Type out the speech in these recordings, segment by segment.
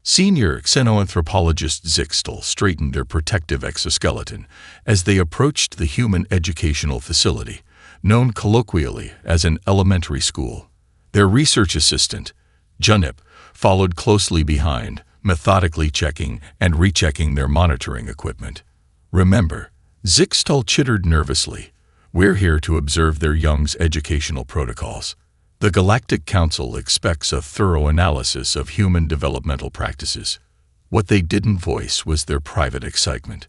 Senior xenoanthropologist Zixtel straightened their protective exoskeleton as they approached the human educational facility, known colloquially as an elementary school. Their research assistant, Junip, followed closely behind, methodically checking and rechecking their monitoring equipment. "Remember," Zixtel chittered nervously, "we're here to observe their young's educational protocols. The Galactic Council expects a thorough analysis of human developmental practices." What they didn't voice was their private excitement.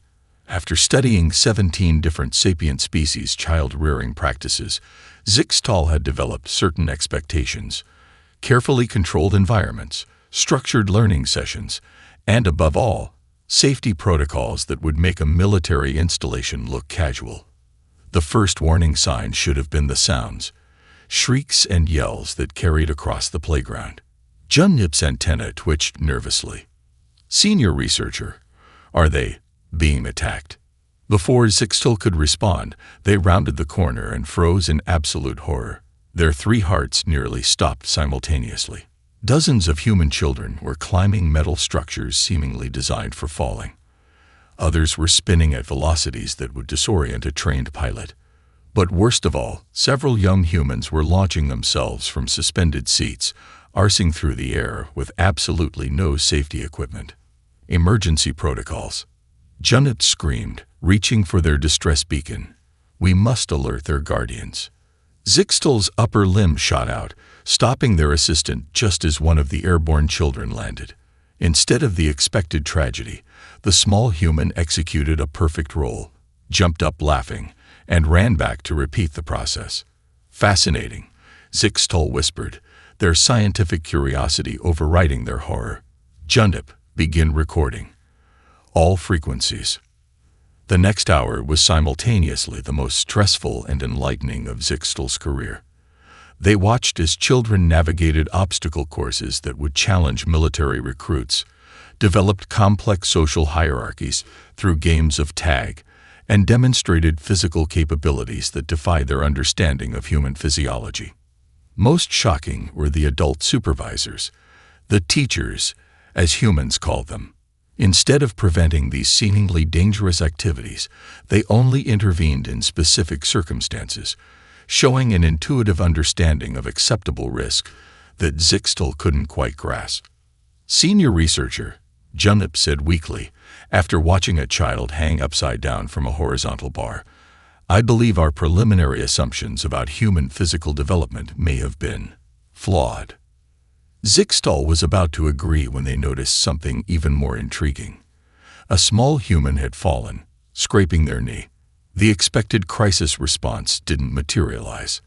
After studying 17 different sapient species' child-rearing practices, Zixtal had developed certain expectations: carefully controlled environments, structured learning sessions, and above all, safety protocols that would make a military installation look casual. The first warning sign should have been the sounds, shrieks and yells that carried across the playground. Junip's antenna twitched nervously. "Senior researcher, are they being attacked?" Before Zixtal could respond, they rounded the corner and froze in absolute horror. Their 3 hearts nearly stopped simultaneously. Dozens of human children were climbing metal structures seemingly designed for falling. Others were spinning at velocities that would disorient a trained pilot. But worst of all, several young humans were launching themselves from suspended seats, arcing through the air with absolutely no safety equipment. "Emergency protocols," Junip screamed, reaching for their distress beacon. "We must alert their guardians." Zixtal's upper limb shot out, stopping their assistant just as one of the airborne children landed. Instead of the expected tragedy, the small human executed a perfect roll, jumped up laughing, and ran back to repeat the process. "Fascinating," Zixtal whispered, their scientific curiosity overriding their horror. "Junip, begin recording. All frequencies." The next hour was simultaneously the most stressful and enlightening of Zixtal's career. They watched as children navigated obstacle courses that would challenge military recruits, developed complex social hierarchies through games of tag, and demonstrated physical capabilities that defied their understanding of human physiology. Most shocking were the adult supervisors, the teachers, as humans called them. Instead of preventing these seemingly dangerous activities, they only intervened in specific circumstances, showing an intuitive understanding of acceptable risk that Zixtal couldn't quite grasp. "Senior researcher," Junip said weakly, after watching a child hang upside down from a horizontal bar, "I believe our preliminary assumptions about human physical development may have been flawed." Zixtal was about to agree when they noticed something even more intriguing. A small human had fallen, scraping their knee. The expected crisis response didn't materialize.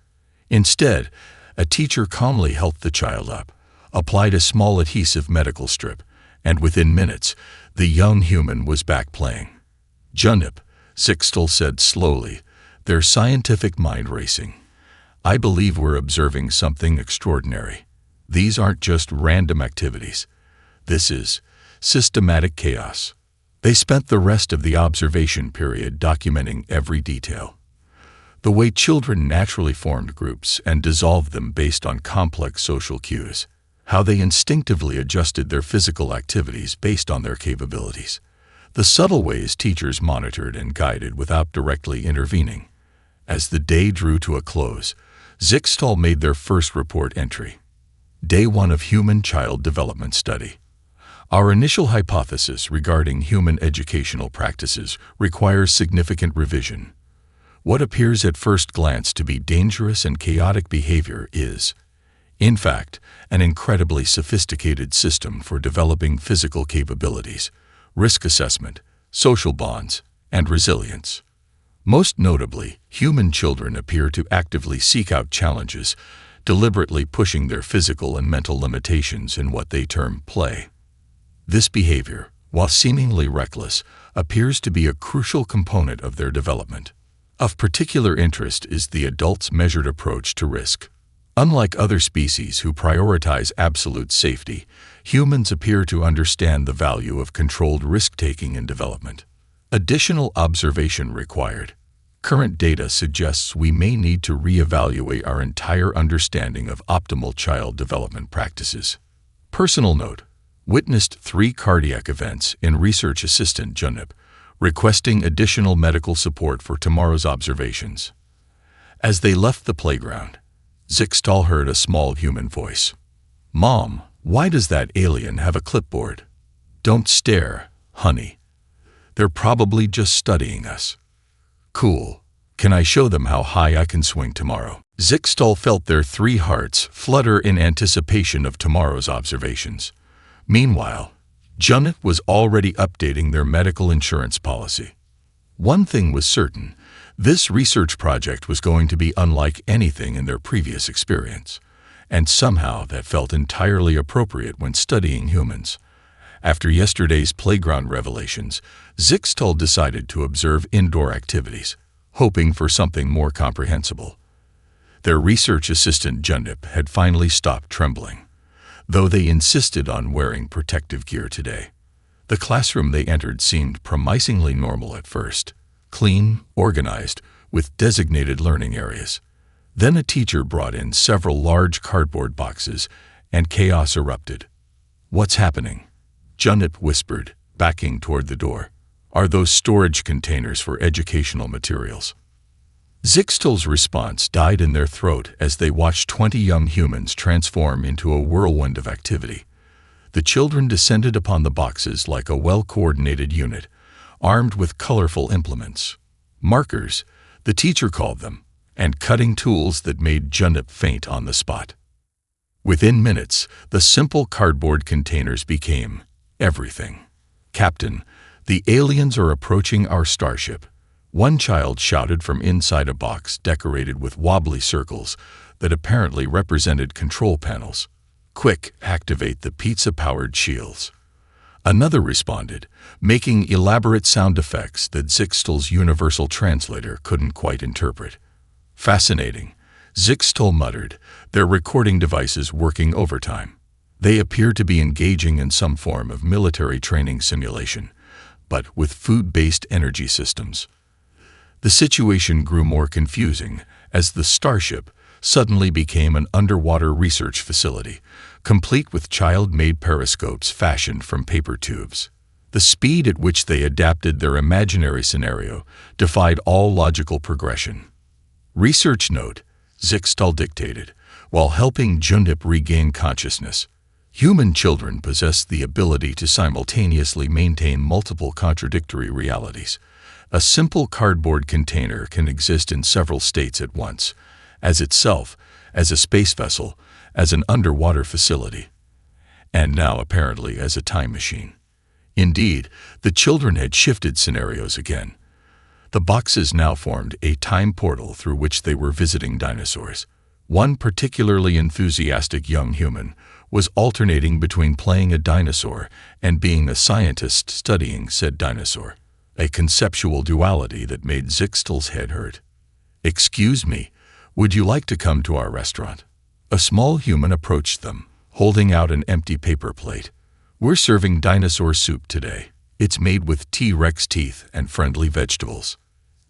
Instead, a teacher calmly helped the child up, applied a small adhesive medical strip, and within minutes, the young human was back playing. "Junip," Zixtal said slowly, their scientific mind racing, "I believe we're observing something extraordinary. These aren't just random activities. This is systematic chaos." They spent the rest of the observation period documenting every detail. The way children naturally formed groups and dissolved them based on complex social cues. How they instinctively adjusted their physical activities based on their capabilities. The subtle ways teachers monitored and guided without directly intervening. As the day drew to a close, Zixtal made their first report entry. Day 1 of Human-Child Development Study. Our initial hypothesis regarding human educational practices requires significant revision. What appears at first glance to be dangerous and chaotic behavior is, in fact, an incredibly sophisticated system for developing physical capabilities, risk assessment, social bonds, and resilience. Most notably, human children appear to actively seek out challenges, deliberately pushing their physical and mental limitations in what they term play. This behavior, while seemingly reckless, appears to be a crucial component of their development. Of particular interest is the adult's measured approach to risk. Unlike other species who prioritize absolute safety, humans appear to understand the value of controlled risk-taking in development. Additional observation required. Current data suggests we may need to reevaluate our entire understanding of optimal child development practices. Personal note: witnessed 3 cardiac events in research assistant Junip, requesting additional medical support for tomorrow's observations. As they left the playground, Zixtal heard a small human voice. "Mom, why does that alien have a clipboard?" "Don't stare, honey. They're probably just studying us." "Cool. Can I show them how high I can swing tomorrow?" Zixtal felt their 3 hearts flutter in anticipation of tomorrow's observations. Meanwhile, Junip was already updating their medical insurance policy. One thing was certain: this research project was going to be unlike anything in their previous experience, and somehow that felt entirely appropriate when studying humans. After yesterday's playground revelations, Zixtal decided to observe indoor activities, hoping for something more comprehensible. Their research assistant Junip had finally stopped trembling, though they insisted on wearing protective gear today. The classroom they entered seemed promisingly normal at first, clean, organized, with designated learning areas. Then a teacher brought in several large cardboard boxes, and chaos erupted. "What's happening?" Junip whispered, backing toward the door. "Are those storage containers for educational materials?" Zixtal's response died in their throat as they watched 20 young humans transform into a whirlwind of activity. The children descended upon the boxes like a well-coordinated unit, armed with colorful implements. Markers, the teacher called them, and cutting tools that made Junip faint on the spot. Within minutes, the simple cardboard containers became everything. "Captain, the aliens are approaching our starship," one child shouted from inside a box decorated with wobbly circles that apparently represented control panels. "Quick, activate the pizza-powered shields." Another responded, making elaborate sound effects that Zixtal's universal translator couldn't quite interpret. "Fascinating," Zixtal muttered, their recording devices working overtime. They appear to be engaging in some form of military training simulation, but with food-based energy systems. The situation grew more confusing as the starship suddenly became an underwater research facility, complete with child-made periscopes fashioned from paper tubes. The speed at which they adapted their imaginary scenario defied all logical progression. "Research note," Zixtal dictated, while helping Junip regain consciousness. "Human children possess the ability to simultaneously maintain multiple contradictory realities. A simple cardboard container can exist in several states at once, as itself, as a space vessel, as an underwater facility, and now apparently as a time machine." Indeed, the children had shifted scenarios again. The boxes now formed a time portal through which they were visiting dinosaurs. One particularly enthusiastic young human was alternating between playing a dinosaur and being a scientist studying said dinosaur, a conceptual duality that made Zixtal's head hurt. "Excuse me, would you like to come to our restaurant?" A small human approached them, holding out an empty paper plate. "We're serving dinosaur soup today. It's made with T-Rex teeth and friendly vegetables."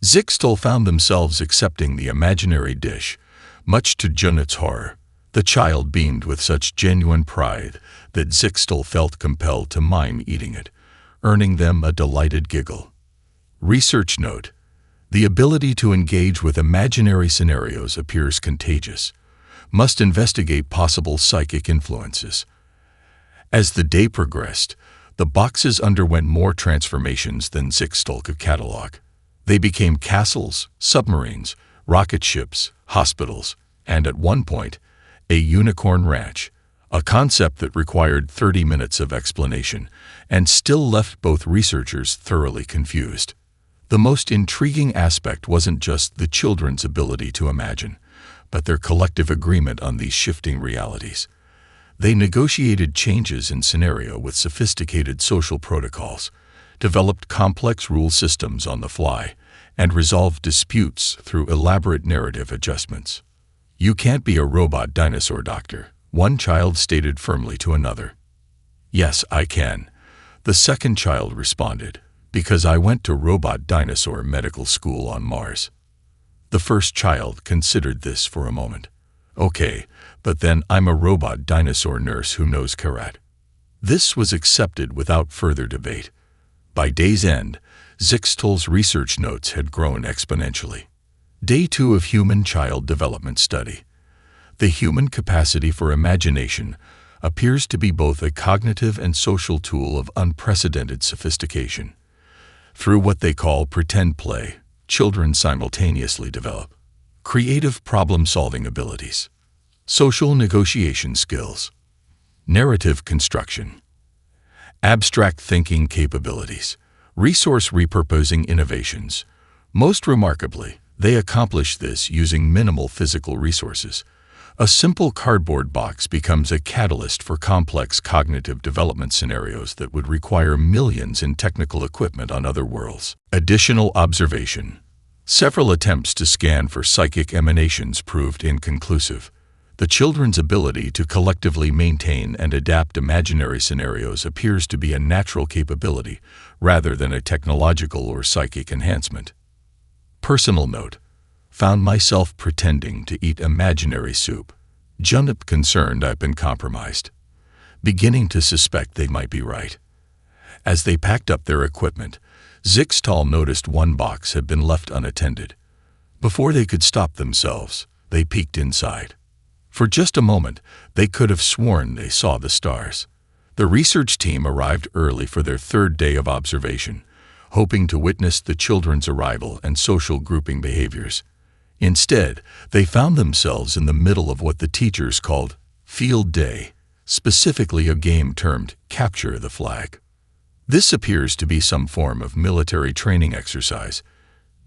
Zixtal found themselves accepting the imaginary dish, much to Junip's horror. The child beamed with such genuine pride that Zixtal felt compelled to mime eating it, earning them a delighted giggle. Research note: the ability to engage with imaginary scenarios appears contagious. Must investigate possible psychic influences. As the day progressed, the boxes underwent more transformations than Zixtal could catalog. They became castles, submarines, rocket ships, hospitals, and at one point, a unicorn ranch, a concept that required 30 minutes of explanation and still left both researchers thoroughly confused. The most intriguing aspect wasn't just the children's ability to imagine, but their collective agreement on these shifting realities. They negotiated changes in scenario with sophisticated social protocols, developed complex rule systems on the fly, and resolved disputes through elaborate narrative adjustments. "You can't be a robot dinosaur doctor," one child stated firmly to another. "Yes, I can," the second child responded, "because I went to robot dinosaur medical school on Mars." The first child considered this for a moment. "Okay, but then I'm a robot dinosaur nurse who knows karate." This was accepted without further debate. By day's end, Zixtal's research notes had grown exponentially. Day 2 of Human-Child Development Study. The human capacity for imagination appears to be both a cognitive and social tool of unprecedented sophistication. Through what they call pretend play, children simultaneously develop creative problem-solving abilities, social negotiation skills, narrative construction, abstract thinking capabilities, resource repurposing innovations. Most remarkably, they accomplish this using minimal physical resources. A simple cardboard box becomes a catalyst for complex cognitive development scenarios that would require millions in technical equipment on other worlds. Additional observation. Several attempts to scan for psychic emanations proved inconclusive. The children's ability to collectively maintain and adapt imaginary scenarios appears to be a natural capability rather than a technological or psychic enhancement. Personal note. Found myself pretending to eat imaginary soup. Junip concerned I've been compromised. Beginning to suspect they might be right. As they packed up their equipment, Zixtal noticed one box had been left unattended. Before they could stop themselves, they peeked inside. For just a moment, they could have sworn they saw the stars. The research team arrived early for their third day of observation, hoping to witness the children's arrival and social grouping behaviors. Instead, they found themselves in the middle of what the teachers called Field Day, specifically a game termed Capture the Flag. This appears to be some form of military training exercise,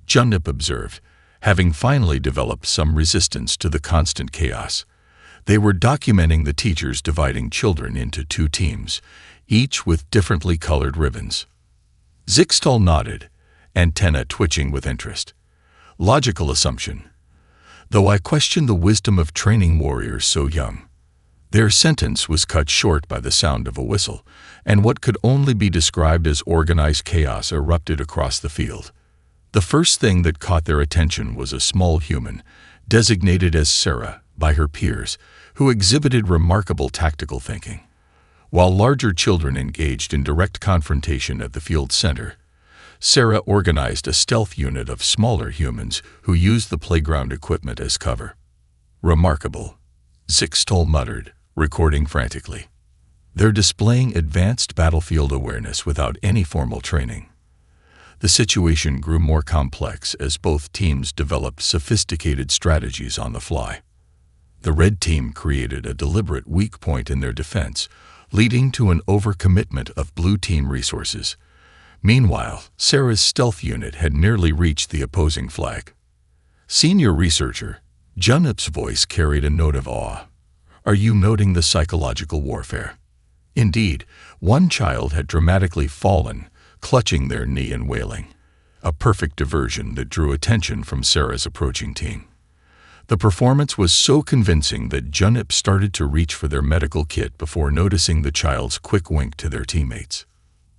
Junip observed, having finally developed some resistance to the constant chaos. They were documenting the teachers dividing children into 2 teams, each with differently colored ribbons. Zixtal nodded, antenna twitching with interest. Logical assumption. Though I question the wisdom of training warriors so young. Their sentence was cut short by the sound of a whistle, and what could only be described as organized chaos erupted across the field. The first thing that caught their attention was a small human, designated as Sarah by her peers, who exhibited remarkable tactical thinking. While larger children engaged in direct confrontation at the field center, Sarah organized a stealth unit of smaller humans who used the playground equipment as cover. Remarkable, Zixtal muttered, recording frantically. They're displaying advanced battlefield awareness without any formal training. The situation grew more complex as both teams developed sophisticated strategies on the fly. The red team created a deliberate weak point in their defense, leading to an overcommitment of blue team resources. Meanwhile, Sarah's stealth unit had nearly reached the opposing flag. Senior researcher, Junip's voice carried a note of awe. Are you noting the psychological warfare? Indeed, one child had dramatically fallen, clutching their knee and wailing. A perfect diversion that drew attention from Sarah's approaching team. The performance was so convincing that Junip started to reach for their medical kit before noticing the child's quick wink to their teammates.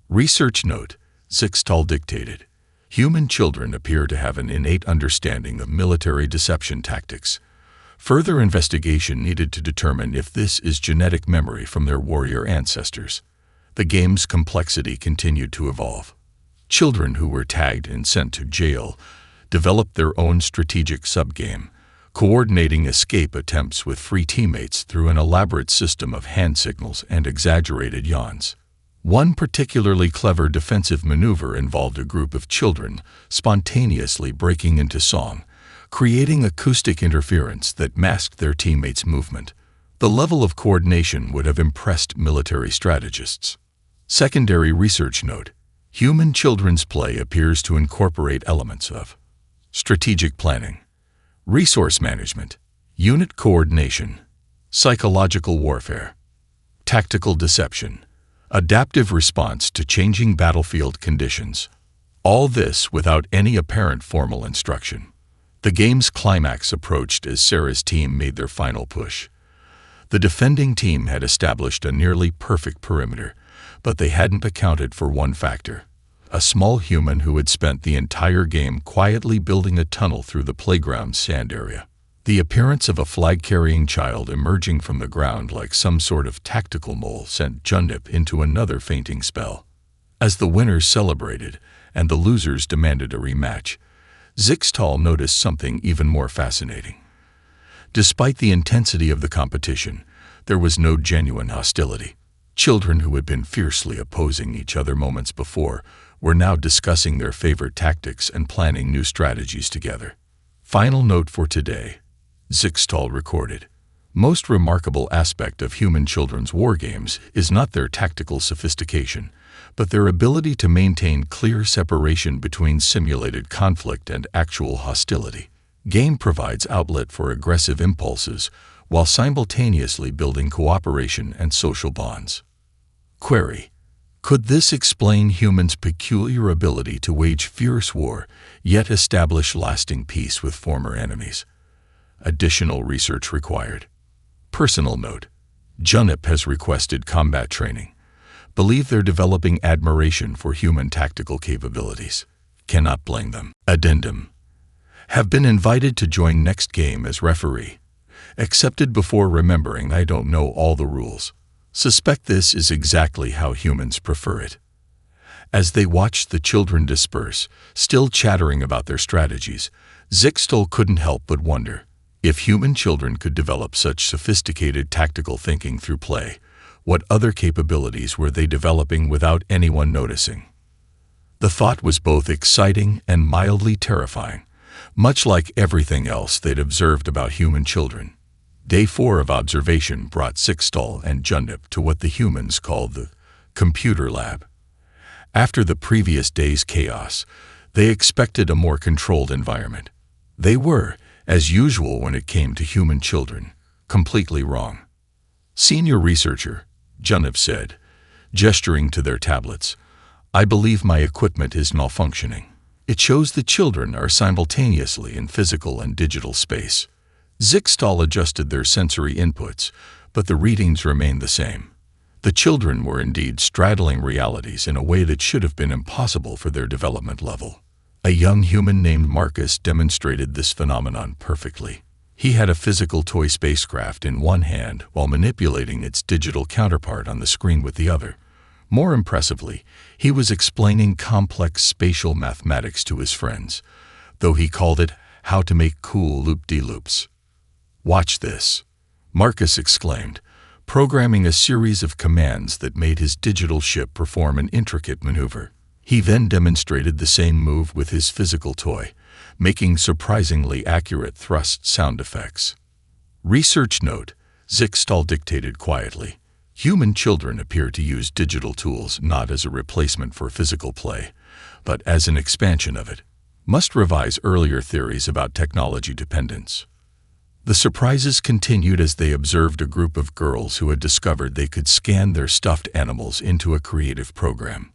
Research note, Zixtal dictated. Human children appear to have an innate understanding of military deception tactics. Further investigation needed to determine if this is genetic memory from their warrior ancestors. The game's complexity continued to evolve. Children who were tagged and sent to jail developed their own strategic subgame, coordinating escape attempts with free teammates through an elaborate system of hand signals and exaggerated yawns. One particularly clever defensive maneuver involved a group of children spontaneously breaking into song, creating acoustic interference that masked their teammates' movement. The level of coordination would have impressed military strategists. Secondary research note, human children's play appears to incorporate elements of strategic planning, resource management, unit coordination, psychological warfare, tactical deception, adaptive response to changing battlefield conditions. All this without any apparent formal instruction. The game's climax approached as Sarah's team made their final push. The defending team had established a nearly perfect perimeter, but they hadn't accounted for one factor. A small human who had spent the entire game quietly building a tunnel through the playground's sand area. The appearance of a flag-carrying child emerging from the ground like some sort of tactical mole sent Junip into another fainting spell. As the winners celebrated and the losers demanded a rematch, Zixtal noticed something even more fascinating. Despite the intensity of the competition, there was no genuine hostility. Children who had been fiercely opposing each other moments before were now discussing their favorite tactics and planning new strategies together. Final note for today, Zixtal recorded. Most remarkable aspect of human children's wargames is not their tactical sophistication, but their ability to maintain clear separation between simulated conflict and actual hostility. Game provides outlet for aggressive impulses while simultaneously building cooperation and social bonds. Query: could this explain humans' peculiar ability to wage fierce war, yet establish lasting peace with former enemies? Additional research required. Personal note: Junip has requested combat training. Believe they're developing admiration for human tactical capabilities. Cannot blame them. Addendum: have been invited to join next game as referee. Accepted before remembering I don't know all the rules. Suspect this is exactly how humans prefer it. As they watched the children disperse, still chattering about their strategies, Zixtal couldn't help but wonder, if human children could develop such sophisticated tactical thinking through play, what other capabilities were they developing without anyone noticing? The thought was both exciting and mildly terrifying, much like everything else they'd observed about human children. Day 4 of observation brought Zixtal and Junip to what the humans called the computer lab. After the previous day's chaos, they expected a more controlled environment. They were, as usual when it came to human children, completely wrong. Senior researcher, Junip said, gesturing to their tablets, I believe my equipment is malfunctioning. It shows the children are simultaneously in physical and digital space. Zixtal adjusted their sensory inputs, but the readings remained the same. The children were indeed straddling realities in a way that should have been impossible for their development level. A young human named Marcus demonstrated this phenomenon perfectly. He had a physical toy spacecraft in one hand while manipulating its digital counterpart on the screen with the other. More impressively, he was explaining complex spatial mathematics to his friends, though he called it how to make cool loop-de-loops. Watch this, Marcus exclaimed, programming a series of commands that made his digital ship perform an intricate maneuver. He then demonstrated the same move with his physical toy, making surprisingly accurate thrust sound effects. Research note, Zixtal dictated quietly. Human children appear to use digital tools not as a replacement for physical play, but as an expansion of it. Must revise earlier theories about technology dependence. The surprises continued as they observed a group of girls who had discovered they could scan their stuffed animals into a creative program.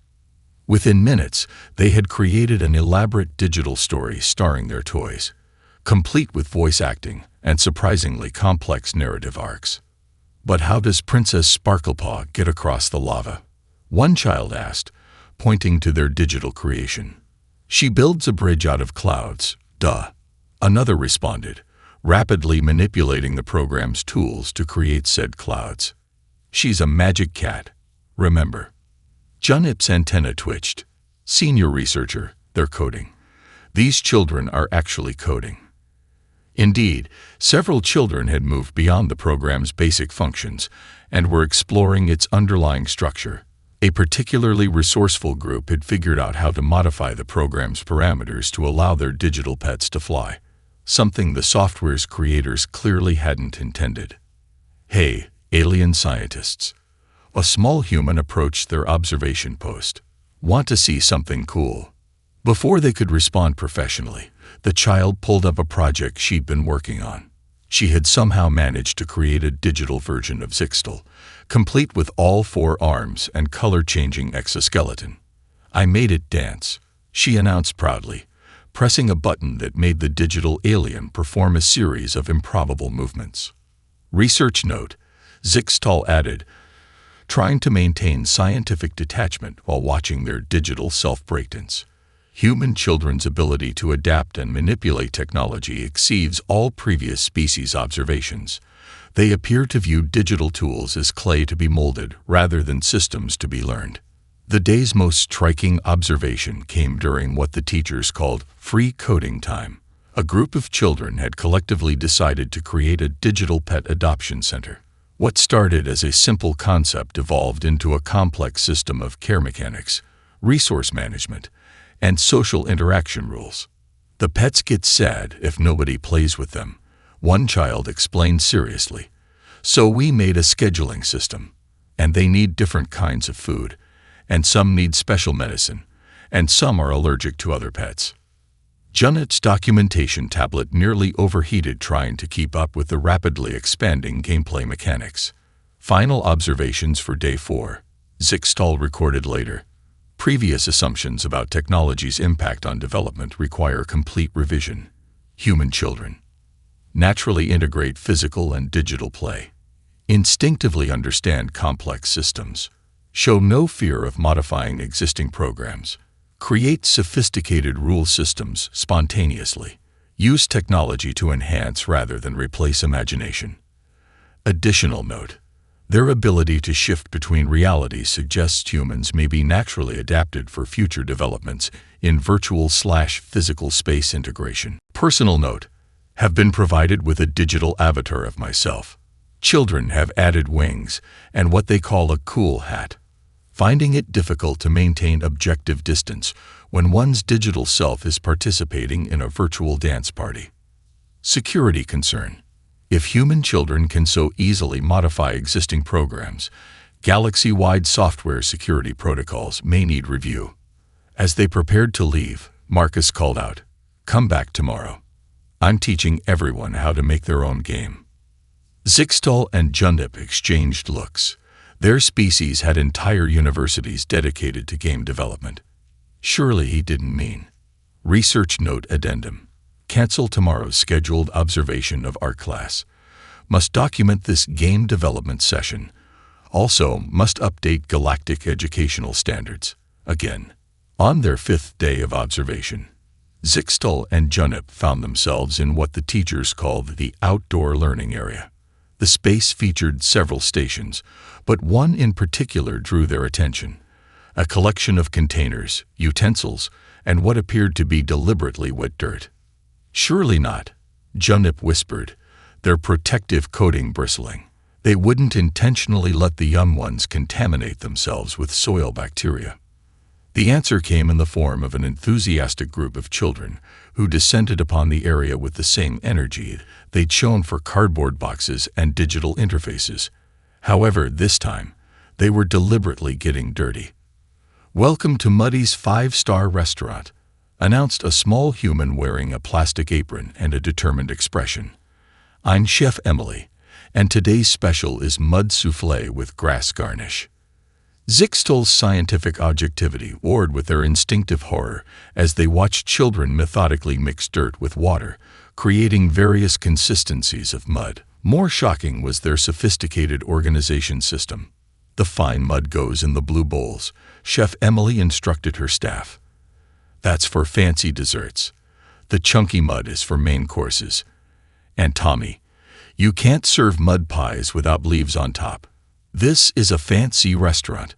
Within minutes, they had created an elaborate digital story starring their toys, complete with voice acting and surprisingly complex narrative arcs. But how does Princess Sparklepaw get across the lava? One child asked, pointing to their digital creation. She builds a bridge out of clouds, duh. Another responded, rapidly manipulating the program's tools to create said clouds. She's a magic cat, remember. Junip's antenna twitched. Senior researcher, they're coding. These children are actually coding. Indeed, several children had moved beyond the program's basic functions and were exploring its underlying structure. A particularly resourceful group had figured out how to modify the program's parameters to allow their digital pets to fly, something the software's creators clearly hadn't intended. Hey, alien scientists. A small human approached their observation post. Want to see something cool? Before they could respond professionally, the child pulled up a project she'd been working on. She had somehow managed to create a digital version of Zixtal, complete with all 4 arms and color-changing exoskeleton. I made it dance, she announced proudly, pressing a button that made the digital alien perform a series of improbable movements. Research note, Zixtal added, trying to maintain scientific detachment while watching their digital self-breakdance. Human children's ability to adapt and manipulate technology exceeds all previous species observations. They appear to view digital tools as clay to be molded rather than systems to be learned. The day's most striking observation came during what the teachers called free coding time. A group of children had collectively decided to create a digital pet adoption center. What started as a simple concept evolved into a complex system of care mechanics, resource management, and social interaction rules. The pets get sad if nobody plays with them, one child explained seriously. So we made a scheduling system, and they need different kinds of food, and some need special medicine, and some are allergic to other pets. Junet's documentation tablet nearly overheated trying to keep up with the rapidly expanding gameplay mechanics. Final observations for Day 4. Zixtal recorded later. Previous assumptions about technology's impact on development require complete revision. Human children naturally integrate physical and digital play, instinctively understand complex systems, show no fear of modifying existing programs, create sophisticated rule systems spontaneously, use technology to enhance rather than replace imagination. Additional note: their ability to shift between realities suggests humans may be naturally adapted for future developments in virtual/physical space integration. Personal note: have been provided with a digital avatar of myself. Children have added wings and what they call a cool hat, finding it difficult to maintain objective distance when one's digital self is participating in a virtual dance party. Security concern: if human children can so easily modify existing programs, galaxy-wide software security protocols may need review. As they prepared to leave, Marcus called out, "Come back tomorrow. I'm teaching everyone how to make their own game." Zixtal and Junip exchanged looks. Their species had entire universities dedicated to game development. Surely he didn't mean. Research note addendum: cancel tomorrow's scheduled observation of art class. Must document this game development session. Also must update Galactic educational standards. Again. On their 5th day of observation, Zixtal and Junip found themselves in what the teachers called the outdoor learning area. The space featured several stations, but one in particular drew their attention: a collection of containers, utensils, and what appeared to be deliberately wet dirt. "Surely not," Junip whispered, their protective coating bristling. They wouldn't intentionally let the young ones contaminate themselves with soil bacteria. The answer came in the form of an enthusiastic group of children who descended upon the area with the same energy they'd shown for cardboard boxes and digital interfaces. However, this time, they were deliberately getting dirty. "Welcome to Muddy's 5-star restaurant," announced a small human wearing a plastic apron and a determined expression. "I'm Chef Emily, and today's special is mud soufflé with grass garnish." Zixtal's scientific objectivity warred with their instinctive horror as they watched children methodically mix dirt with water, creating various consistencies of mud. More shocking was their sophisticated organization system. "The fine mud goes in the blue bowls," Chef Emily instructed her staff. "That's for fancy desserts. The chunky mud is for main courses. And Tommy, you can't serve mud pies without leaves on top. This is a fancy restaurant."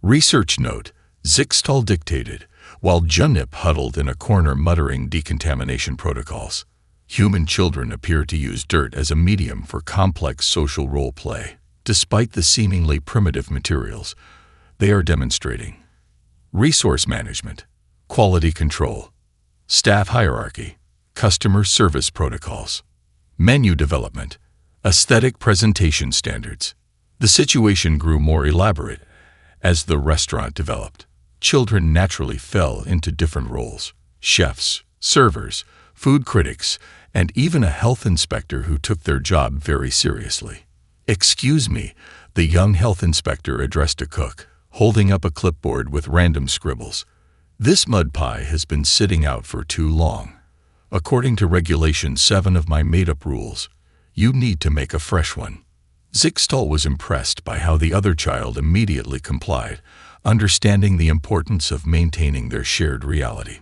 Research note: Zixtal dictated, while Junip huddled in a corner muttering decontamination protocols. Human children appear to use dirt as a medium for complex social role play. Despite the seemingly primitive materials, they are demonstrating resource management, quality control, staff hierarchy, customer service protocols, menu development, aesthetic presentation standards. The situation grew more elaborate as the restaurant developed. Children naturally fell into different roles: chefs, servers, food critics, and even a health inspector who took their job very seriously. "Excuse me," the young health inspector addressed a cook, holding up a clipboard with random scribbles. "This mud pie has been sitting out for too long. According to Regulation 7 of my made-up rules, you need to make a fresh one." Zixtal was impressed by how the other child immediately complied, understanding the importance of maintaining their shared reality.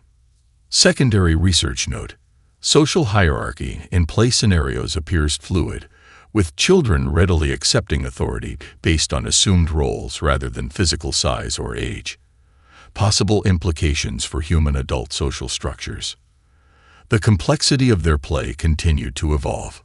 Secondary research note. Social hierarchy in play scenarios appears fluid, with children readily accepting authority based on assumed roles rather than physical size or age. Possible implications for human adult social structures. The complexity of their play continued to evolve.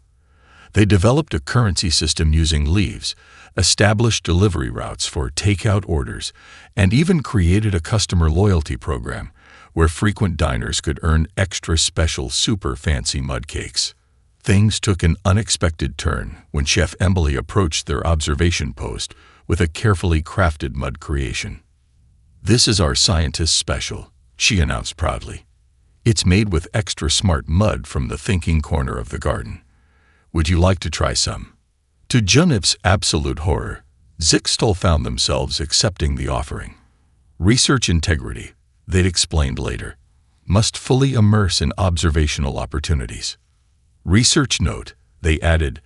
They developed a currency system using leaves, established delivery routes for takeout orders, and even created a customer loyalty program where frequent diners could earn extra special super fancy mud cakes. Things took an unexpected turn when Chef Emily approached their observation post with a carefully crafted mud creation. "This is our scientist special," she announced proudly. "It's made with extra smart mud from the thinking corner of the garden. Would you like to try some?" To Junip's absolute horror, Zixtal found themselves accepting the offering. Research integrity, they'd explained later, must fully immerse in observational opportunities. Research note, they added,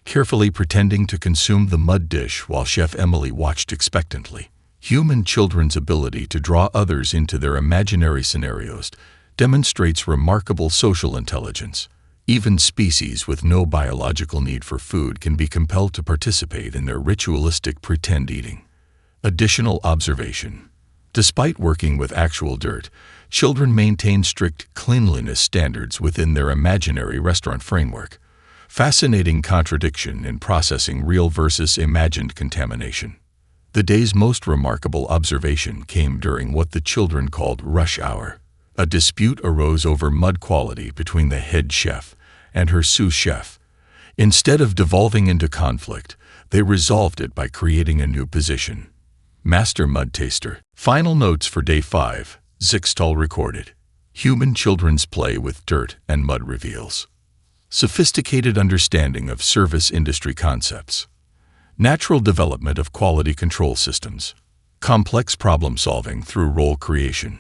carefully pretending to consume the mud dish while Chef Emily watched expectantly. Human children's ability to draw others into their imaginary scenarios demonstrates remarkable social intelligence. Even species with no biological need for food can be compelled to participate in their ritualistic pretend eating. Additional observation. Despite working with actual dirt, children maintain strict cleanliness standards within their imaginary restaurant framework. Fascinating contradiction in processing real versus imagined contamination. The day's most remarkable observation came during what the children called rush hour. A dispute arose over mud quality between the head chef and her sous chef. Instead of devolving into conflict, they resolved it by creating a new position. Master Mud Taster. Final notes for Day 5, Zixtal recorded. Human children's play with dirt and mud reveals. Sophisticated understanding of service industry concepts. Natural development of quality control systems. Complex problem solving through role creation.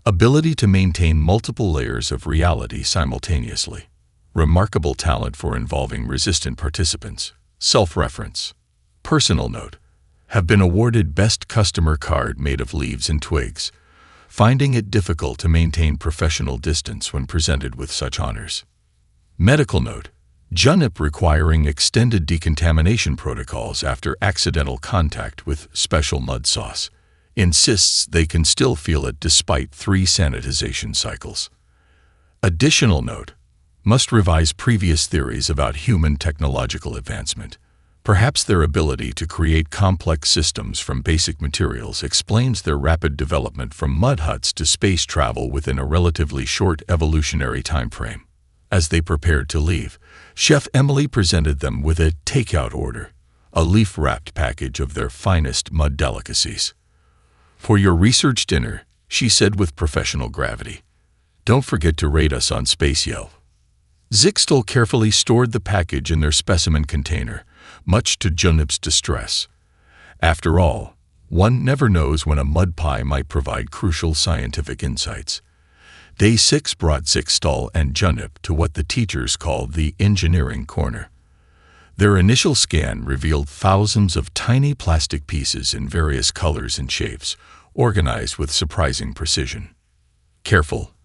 Ability to maintain multiple layers of reality simultaneously. Remarkable talent for involving resistant participants. Self-reference. Personal note. Have been awarded Best Customer Card made of leaves and twigs, finding it difficult to maintain professional distance when presented with such honors. Medical note. Junip requiring extended decontamination protocols after accidental contact with special mud sauce. Insists they can still feel it despite 3 sanitization cycles. Additional note. Must revise previous theories about human technological advancement. Perhaps their ability to create complex systems from basic materials explains their rapid development from mud huts to space travel within a relatively short evolutionary time frame. As they prepared to leave, Chef Emily presented them with a takeout order, a leaf-wrapped package of their finest mud delicacies. "For your research dinner," she said with professional gravity. "Don't forget to rate us on Space Yelp." Zixtal carefully stored the package in their specimen container, much to Junip's distress. After all, one never knows when a mud pie might provide crucial scientific insights. Day 6 brought Zixtal and Junip to what the teachers called the engineering corner. Their initial scan revealed thousands of tiny plastic pieces in various colors and shapes, organized with surprising precision. "Careful,"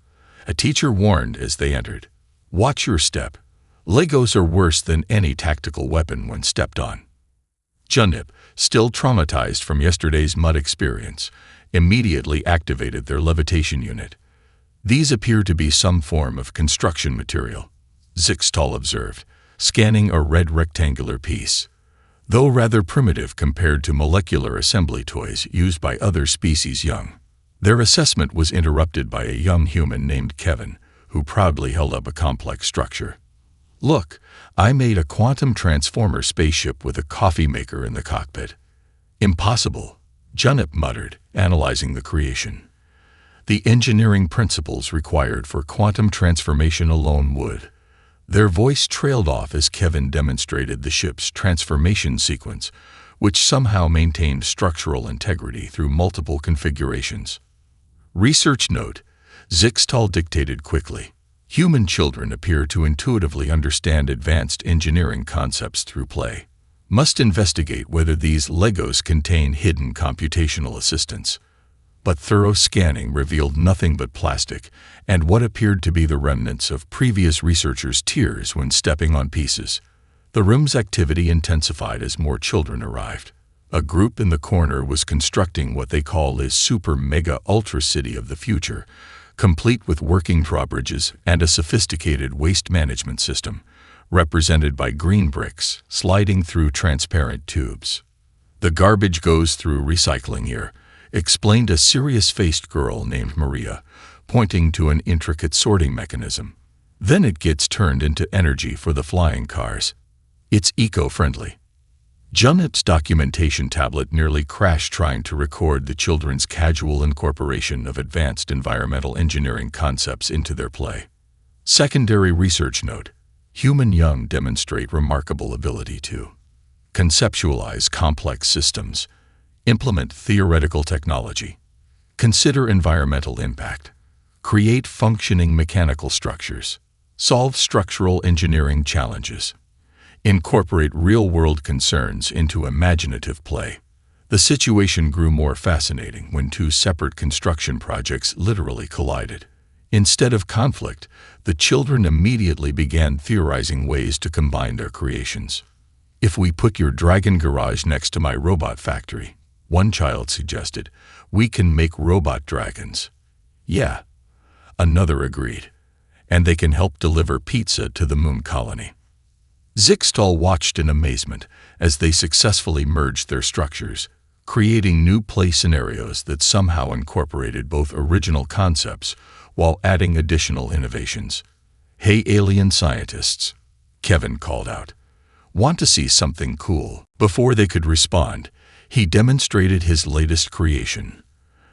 a teacher warned as they entered. "Watch your step. Legos are worse than any tactical weapon when stepped on." Junip, still traumatized from yesterday's mud experience, immediately activated their levitation unit. "These appear to be some form of construction material," Zixtal observed, scanning a red rectangular piece. Though rather primitive compared to molecular assembly toys used by other species young. Their assessment was interrupted by a young human named Kevin, who proudly held up a complex structure. "Look, I made a quantum transformer spaceship with a coffee maker in the cockpit." "Impossible," Junip muttered, analyzing the creation. The engineering principles required for quantum transformation alone would. Their voice trailed off as Kevin demonstrated the ship's transformation sequence, which somehow maintained structural integrity through multiple configurations. Research note. Zixtal dictated quickly. Human children appear to intuitively understand advanced engineering concepts through play. Must investigate whether these Legos contain hidden computational assistance. but thorough scanning revealed nothing but plastic and what appeared to be the remnants of previous researchers' tears when stepping on pieces. The room's activity intensified as more children arrived. A group in the corner was constructing what they call a super-mega-ultra city of the future, complete with working drawbridges and a sophisticated waste management system, represented by green bricks sliding through transparent tubes. "The garbage goes through recycling here," explained a serious-faced girl named Maria, pointing to an intricate sorting mechanism. "Then it gets turned into energy for the flying cars. It's eco-friendly." Junip's documentation tablet nearly crashed trying to record the children's casual incorporation of advanced environmental engineering concepts into their play. Secondary research note: human young demonstrate remarkable ability to conceptualize complex systems, implement theoretical technology, consider environmental impact, create functioning mechanical structures, solve structural engineering challenges, incorporate real-world concerns into imaginative play. The situation grew more fascinating when two separate construction projects literally collided. Instead of conflict, the children immediately began theorizing ways to combine their creations. "If we put your dragon garage next to my robot factory," one child suggested, "we can make robot dragons." "Yeah," another agreed, "and they can help deliver pizza to the moon colony." Zixtal watched in amazement as they successfully merged their structures, creating new play scenarios that somehow incorporated both original concepts while adding additional innovations. "Hey, alien scientists," Kevin called out. "Want to see something cool?" Before they could respond, he demonstrated his latest creation,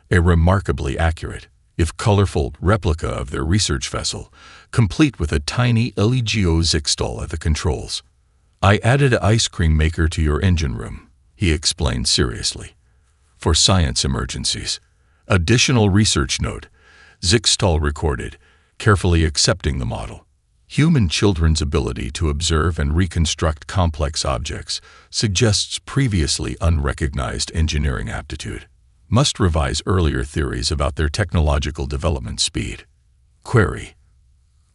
a remarkably accurate, if colorful, replica of their research vessel, complete with a tiny Eligio Zixtal at the controls. "I added an ice cream maker to your engine room," he explained seriously, "for science emergencies." Additional research note: Zixtal recorded, carefully accepting the model. Human children's ability to observe and reconstruct complex objects suggests previously unrecognized engineering aptitude. Must revise earlier theories about their technological development speed. Query: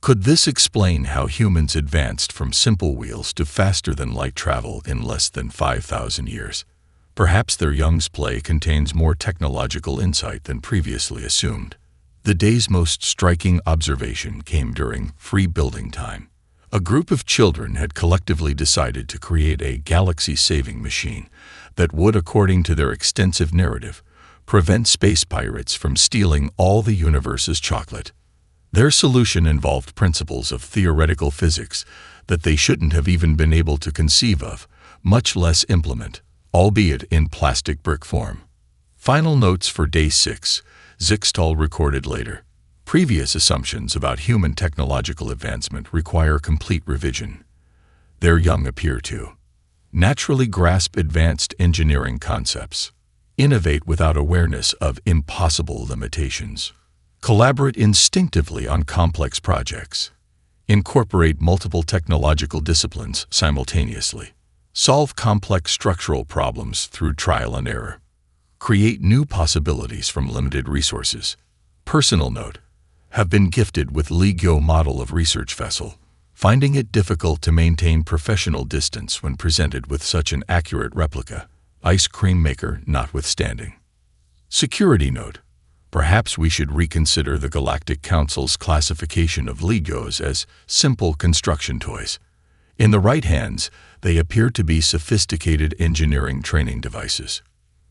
could this explain how humans advanced from simple wheels to faster-than-light travel in less than 5,000 years? Perhaps their young's play contains more technological insight than previously assumed. The day's most striking observation came during free building time. A group of children had collectively decided to create a galaxy-saving machine that would, according to their extensive narrative, prevent space pirates from stealing all the universe's chocolate. Their solution involved principles of theoretical physics that they shouldn't have even been able to conceive of, much less implement, albeit in plastic brick form. Final notes for Day 6, Zixtal recorded later. Previous assumptions about human technological advancement require complete revision. Their young appear to naturally grasp advanced engineering concepts, innovate without awareness of impossible limitations, collaborate instinctively on complex projects, incorporate multiple technological disciplines simultaneously, solve complex structural problems through trial and error, create new possibilities from limited resources. Personal note: have been gifted with Legio model of research vessel, finding it difficult to maintain professional distance when presented with such an accurate replica, ice cream maker notwithstanding. Security note: perhaps we should reconsider the Galactic Council's classification of Legios as simple construction toys. In the right hands, they appear to be sophisticated engineering training devices.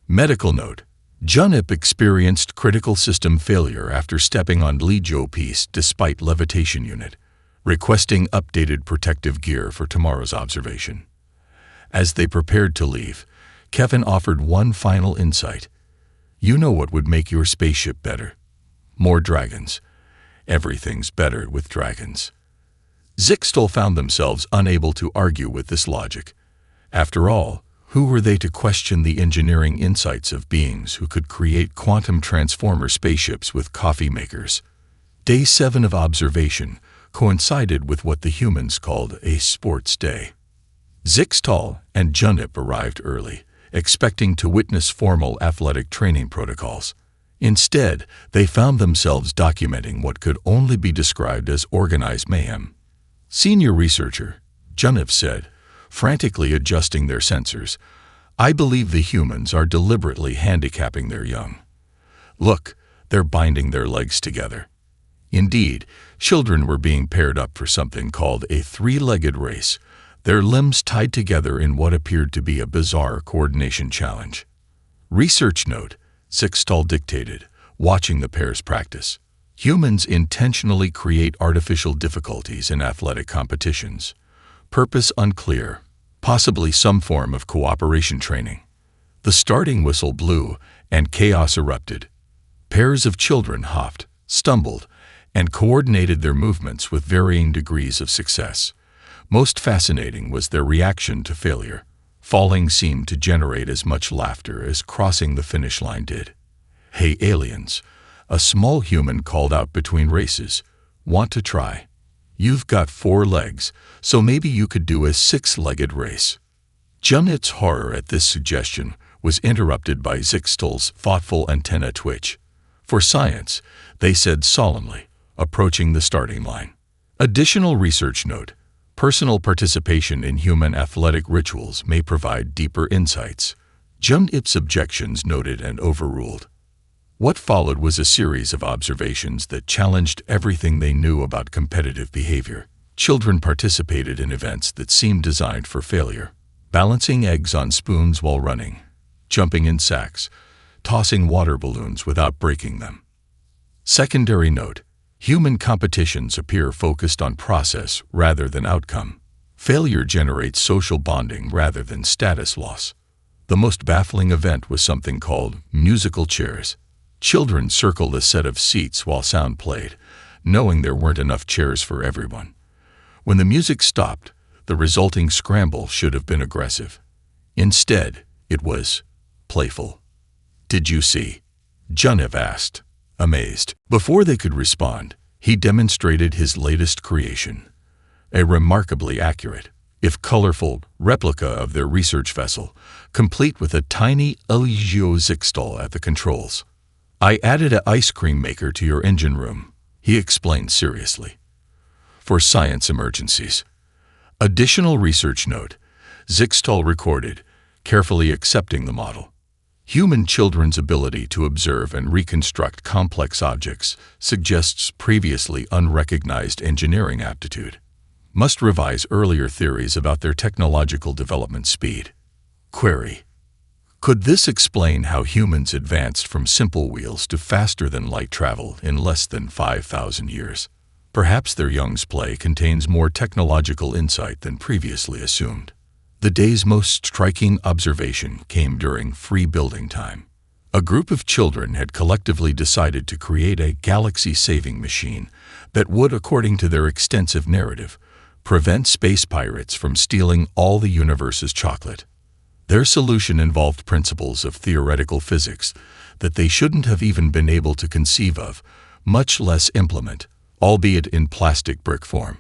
Medical note: Junip experienced critical system failure after stepping on Legio piece despite levitation unit, requesting updated protective gear for tomorrow's observation. As they prepared to leave, Kevin offered one final insight. "You know what would make your spaceship better? More dragons. Everything's better with dragons." Zixtal found themselves unable to argue with this logic. After all, who were they to question the engineering insights of beings who could create quantum transformer spaceships with coffee makers? Day 7 of observation coincided with what the humans called a sports day. Zixtal and Junip arrived early, expecting to witness formal athletic training protocols. Instead, they found themselves documenting what could only be described as organized mayhem. Senior researcher Junif said, frantically adjusting their sensors, "I believe the humans are deliberately handicapping their young. Look, they're binding their legs together." Indeed, children were being paired up for something called a three-legged race, their limbs tied together in what appeared to be a bizarre coordination challenge. Research note, Zixtal dictated, watching the pairs practice. Humans intentionally create artificial difficulties in athletic competitions. Purpose unclear, possibly some form of cooperation training. The starting whistle blew, and chaos erupted. Pairs of children hopped, stumbled, and coordinated their movements with varying degrees of success. Most fascinating was their reaction to failure. Falling seemed to generate as much laughter as crossing the finish line did. "Hey aliens," a small human called out between races, "want to try? You've got 4 legs, so maybe you could do a 6-legged race." Junit's horror at this suggestion was interrupted by Zixtal's thoughtful antenna twitch. "For science," they said solemnly, approaching the starting line. Additional research note, personal participation in human athletic rituals may provide deeper insights. Junip's objections noted and overruled. What followed was a series of observations that challenged everything they knew about competitive behavior. Children participated in events that seemed designed for failure, balancing eggs on spoons while running, jumping in sacks, tossing water balloons without breaking them. Secondary note, human competitions appear focused on process rather than outcome. Failure generates social bonding rather than status loss. The most baffling event was something called musical chairs. Children circled a set of seats while sound played, knowing there weren't enough chairs for everyone. When the music stopped, the resulting scramble should have been aggressive. Instead, it was playful. "Did you see?" Junev asked, amazed. Before they could respond, he demonstrated his latest creation, a remarkably accurate, if colorful, replica of their research vessel, complete with a tiny Eligio Zixtal at the controls. "I added an ice cream maker to your engine room," he explained seriously, "for science emergencies." Additional research note, Zixtal recorded, carefully accepting the model. Human children's ability to observe and reconstruct complex objects suggests previously unrecognized engineering aptitude. Must revise earlier theories about their technological development speed. Query: could this explain how humans advanced from simple wheels to faster-than-light travel in less than 5,000 years? Perhaps their young's play contains more technological insight than previously assumed. The day's most striking observation came during free building time. A group of children had collectively decided to create a galaxy-saving machine that would, according to their extensive narrative, prevent space pirates from stealing all the universe's chocolate. Their solution involved principles of theoretical physics that they shouldn't have even been able to conceive of, much less implement, albeit in plastic brick form.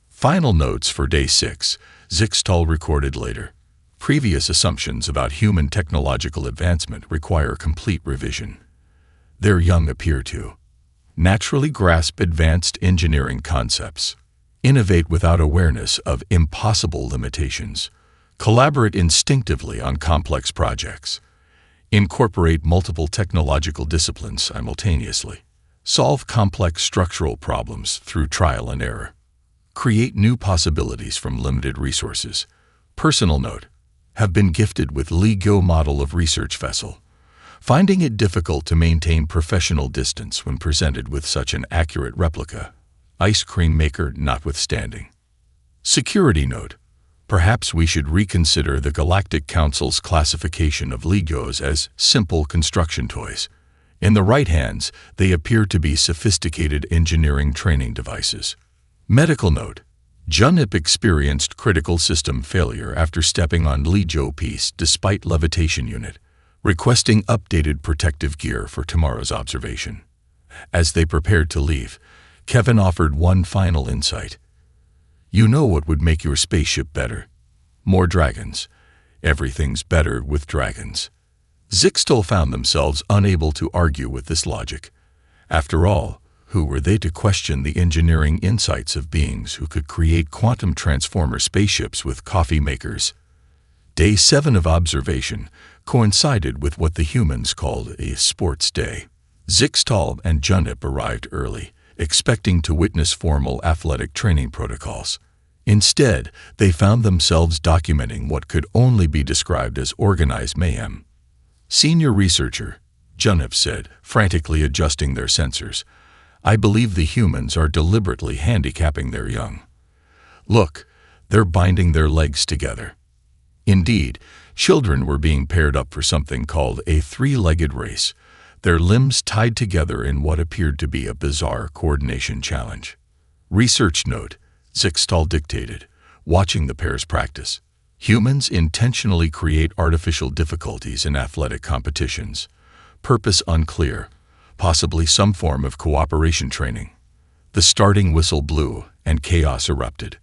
Final notes for Day 6, Zixtal recorded later. Previous assumptions about human technological advancement require complete revision. Their young appear to naturally grasp advanced engineering concepts, innovate without awareness of impossible limitations, collaborate instinctively on complex projects, incorporate multiple technological disciplines simultaneously, solve complex structural problems through trial and error, create new possibilities from limited resources. Personal note, have been gifted with Legio model of research vessel, finding it difficult to maintain professional distance when presented with such an accurate replica, ice cream maker notwithstanding. Security note, perhaps we should reconsider the Galactic Council's classification of Legios as simple construction toys. In the right hands, they appear to be sophisticated engineering training devices. Medical note, Junip experienced critical system failure after stepping on Legio piece despite levitation unit, requesting updated protective gear for tomorrow's observation. As they prepared to leave, Kevin offered one final insight. "You know what would make your spaceship better? More dragons. Everything's better with dragons." Zixtal found themselves unable to argue with this logic. After all, who were they to question the engineering insights of beings who could create quantum transformer spaceships with coffee makers? Day 7 of observation coincided with what the humans called a sports day. Zixtal and Junip arrived early, expecting to witness formal athletic training protocols. Instead, they found themselves documenting what could only be described as organized mayhem. Senior researcher, Junip said, frantically adjusting their sensors, "I believe the humans are deliberately handicapping their young. Look, they're binding their legs together." Indeed, children were being paired up for something called a three-legged race, their limbs tied together in what appeared to be a bizarre coordination challenge. Research note, Zixtal dictated, watching the pairs practice. Humans intentionally create artificial difficulties in athletic competitions. Purpose unclear, possibly some form of cooperation training. The starting whistle blew, and chaos erupted.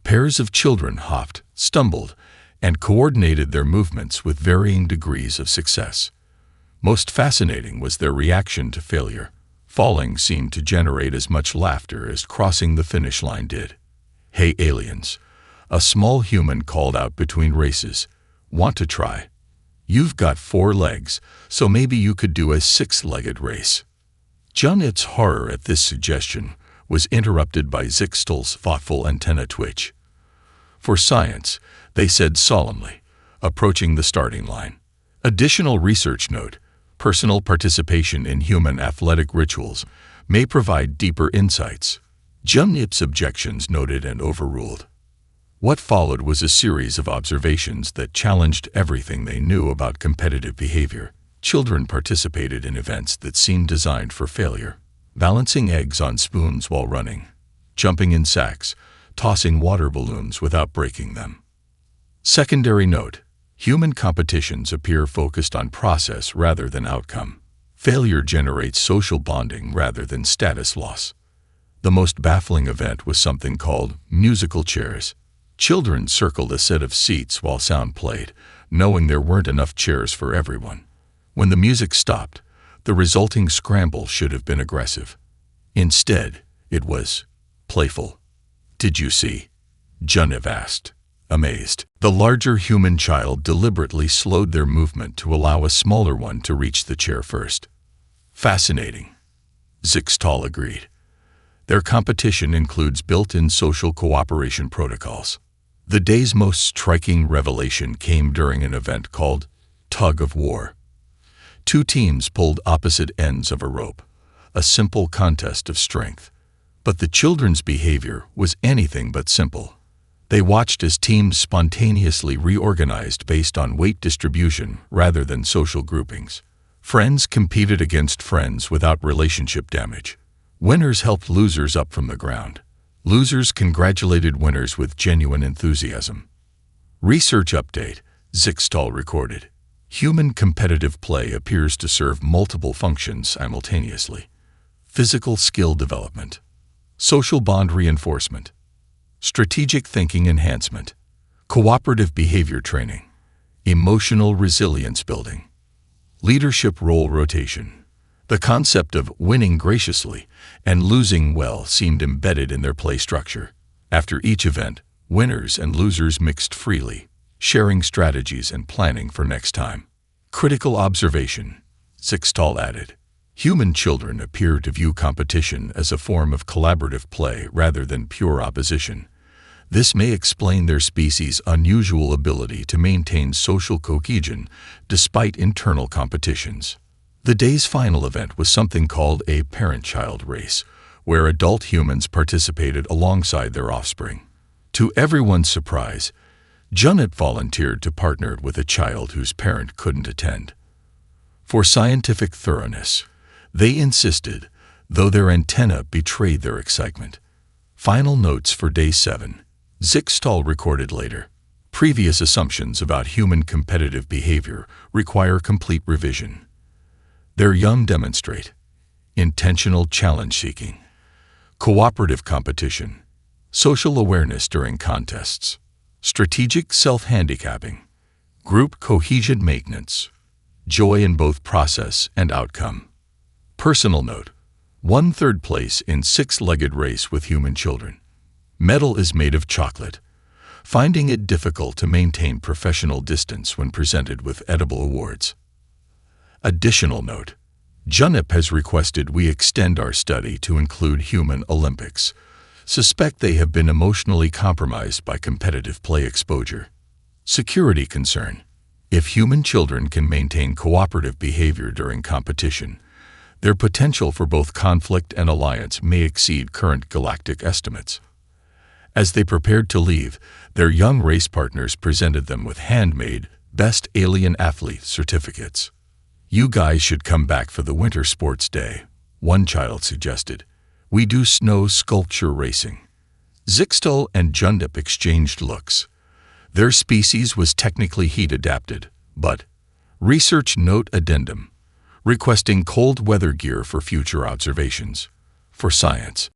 Pairs of children hopped, stumbled, and coordinated their movements with varying degrees of success. Most fascinating was their reaction to failure. Falling seemed to generate as much laughter as crossing the finish line did. "Hey aliens," a small human called out between races, "want to try? You've got 4 legs, so maybe you could do a 6-legged race." Junip's horror at this suggestion was interrupted by Zixtal's thoughtful antenna twitch. "For science," they said solemnly, approaching the starting line. Additional research note, personal participation in human athletic rituals may provide deeper insights. Junip's objections noted and overruled. What followed was a series of observations that challenged everything they knew about competitive behavior. Children participated in events that seemed designed for failure, balancing eggs on spoons while running, jumping in sacks, tossing water balloons without breaking them. Secondary note, human competitions appear focused on process rather than outcome. Failure generates social bonding rather than status loss. The most baffling event was something called musical chairs. Children circled a set of seats while sound played, knowing there weren't enough chairs for everyone. When the music stopped, the resulting scramble should have been aggressive. Instead, it was playful. "Did you see?" Junip asked, amazed. The larger human child deliberately slowed their movement to allow a smaller one to reach the chair first. "Fascinating," Zixtal agreed. Their competition includes built-in social cooperation protocols. The day's most striking revelation came during an event called Tug of War. 2 teams pulled opposite ends of a rope, a simple contest of strength. But the children's behavior was anything but simple. They watched as teams spontaneously reorganized based on weight distribution rather than social groupings. Friends competed against friends without relationship damage. Winners helped losers up from the ground. Losers congratulated winners with genuine enthusiasm. Research update, Zixtal recorded. Human competitive play appears to serve multiple functions simultaneously. Physical skill development, social bond reinforcement, strategic thinking enhancement, cooperative behavior training, emotional resilience building, leadership role rotation. The concept of winning graciously and losing well seemed embedded in their play structure. After each event, winners and losers mixed freely, sharing strategies and planning for next time. Critical observation, Zixtal added. Human children appear to view competition as a form of collaborative play rather than pure opposition. This may explain their species' unusual ability to maintain social cohesion despite internal competitions. The day's final event was something called a parent-child race, where adult humans participated alongside their offspring. To everyone's surprise, Junip volunteered to partner with a child whose parent couldn't attend. For scientific thoroughness, they insisted, though their antenna betrayed their excitement. Final notes for Day 7. Zixtal recorded later. Previous assumptions about human competitive behavior require complete revision. Their young demonstrate intentional challenge-seeking, cooperative competition, social awareness during contests, strategic self-handicapping, group cohesion maintenance, joy in both process and outcome. Personal note: 1/3 place in six-legged race with human children. Medal is made of chocolate, finding it difficult to maintain professional distance when presented with edible awards. Additional note: Junip has requested we extend our study to include human Olympics. Suspect they have been emotionally compromised by competitive play exposure. Security concern: if human children can maintain cooperative behavior during competition, their potential for both conflict and alliance may exceed current Galactic estimates. As they prepared to leave, their young race partners presented them with handmade Best Alien Athlete certificates. "You guys should come back for the Winter Sports Day," one child suggested. "We do snow sculpture racing." Zixtal and Jundip exchanged looks. Their species was technically heat-adapted, but research note addendum, requesting cold weather gear for future observations. For science,